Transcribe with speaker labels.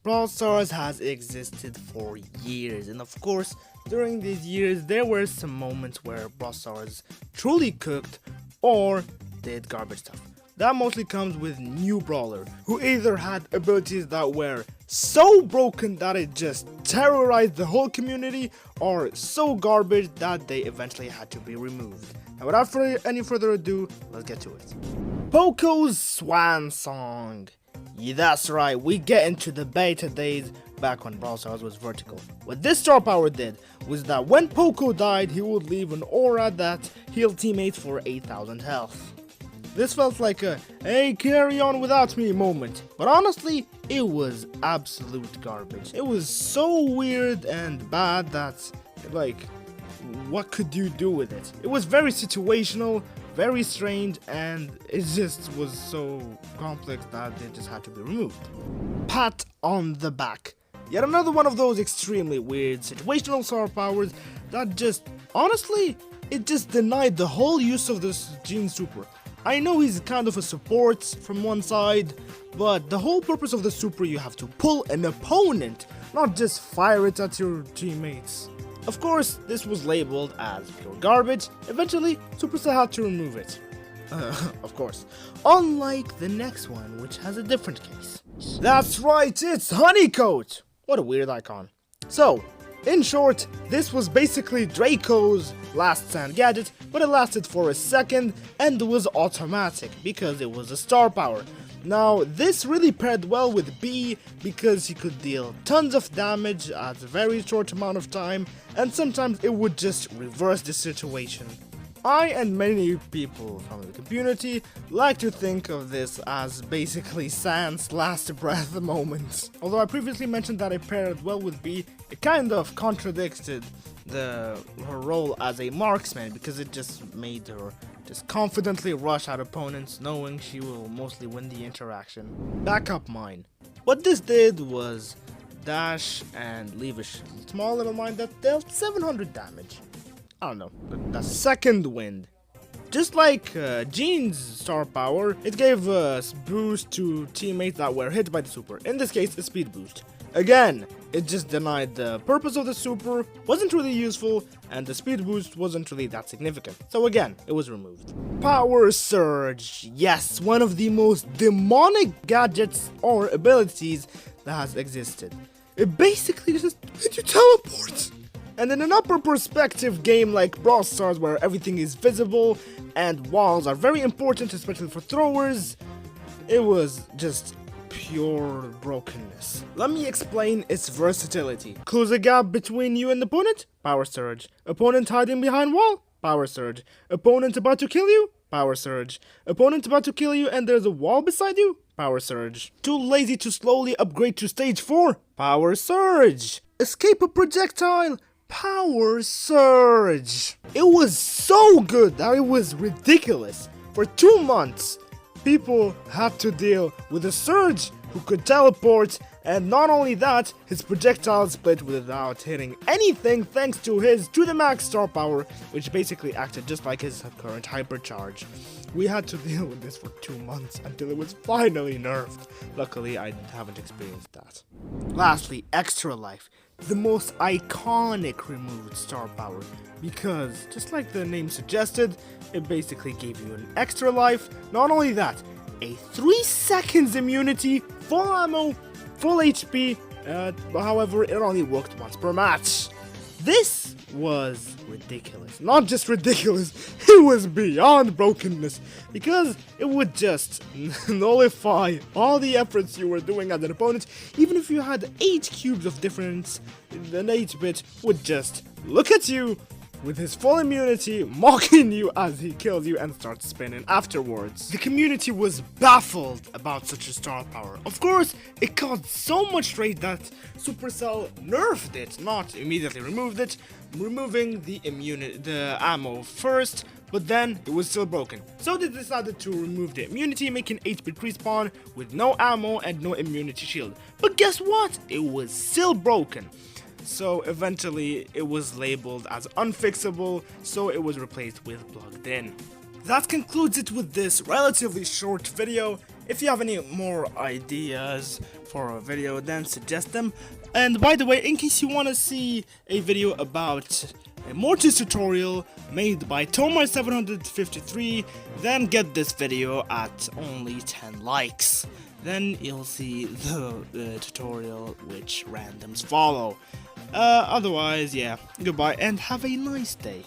Speaker 1: Brawl Stars has existed for years, and of course, during these years, there were some moments where Brawl Stars truly cooked or did garbage stuff. That mostly comes with new brawler, who either had abilities that were so broken that it just terrorized the whole community, or so garbage that they eventually had to be removed. Now without any further ado, let's get to it. Poco's Swan Song. Yeah, that's right, we get into the beta days back when Brawl Stars was vertical. What this star power did was that when Poco died, he would leave an aura that healed teammates for 8,000 health. This felt like a hey, carry on without me moment, but honestly, it was absolute garbage. It was so weird and bad that, like, what could you do with it? It was very situational, very strange, and it just was so complex that it just had to be removed. Pat on the back. Yet another one of those extremely weird situational star powers that just, honestly, it just denied the whole use of this Gene Super. I know he's kind of a support from one side, but the whole purpose of the super, you have to pull an opponent, not just fire it at your teammates. Of course, this was labeled as pure garbage. Eventually, Supercell had to remove it. Of course. Unlike the next one, which has a different case. That's right, it's Honeycoat! What a weird icon. So, in short, this was basically Draco's last stand gadget, but it lasted for a second and was automatic because it was a star power. Now, this really paired well with B because he could deal tons of damage at a very short amount of time, and sometimes it would just reverse the situation. I and many people from the community like to think of this as basically Sans last breath moment. Although I previously mentioned that it paired well with B, it kind of contradicted her role as a marksman because it just made her just confidently rush at opponents knowing she will mostly win the interaction. Backup mine. What this did was dash and leave a small little mine that dealt 700 damage. I don't know, the second wind. Just like Gene's star power, it gave a boost to teammates that were hit by the super, in this case a speed boost. Again, it just denied the purpose of the super, wasn't really useful, and the speed boost wasn't really that significant. So again, it was removed. Power Surge. Yes, one of the most demonic gadgets or abilities that has existed. It basically just made you teleport. And in an upper perspective game like Brawl Stars where everything is visible and walls are very important, especially for throwers, it was just pure brokenness. Let me explain its versatility. Close a gap between you and the opponent? Power Surge. Opponent hiding behind wall? Power Surge. Opponent about to kill you? Power Surge. Opponent about to kill you and there's a wall beside you? Power Surge. Too lazy to slowly upgrade to stage 4? Power Surge. Escape a projectile? Power Surge. It was so good that it was ridiculous. For 2 months, people had to deal with a Surge who could teleport, and not only that, his projectile split without hitting anything thanks to his to the max star power, which basically acted just like his current hypercharge. We had to deal with this for 2 months until it was finally nerfed. Luckily, I haven't experienced that. Lastly, Extra Life. The most iconic removed star power, because just like the name suggested, it basically gave you an extra life. Not only that, a 3 seconds immunity, full ammo, full HP, however it only worked once per match. This was ridiculous. Not just ridiculous, it was beyond brokenness, because it would just nullify all the efforts you were doing as an opponent. Even if you had 8 cubes of difference, then 8-bit would just look at you with his full immunity, mocking you as he kills you and starts spinning afterwards. The community was baffled about such a star power. Of course, it caused so much rage that Supercell nerfed it, not immediately removed it, removing the ammo first, but then it was still broken. So they decided to remove the immunity, making 8-bit respawn with no ammo and no immunity shield. But guess what? It was still broken. So eventually it was labeled as unfixable, so it was replaced with plugged in. That concludes it with this relatively short video. If you have any more ideas for a video, then suggest them. And by the way, in case you want to see a video about a Mortis tutorial made by Tomar753, then get this video at only 10 likes. Then you'll see the tutorial which randoms follow. Otherwise, yeah, goodbye and have a nice day.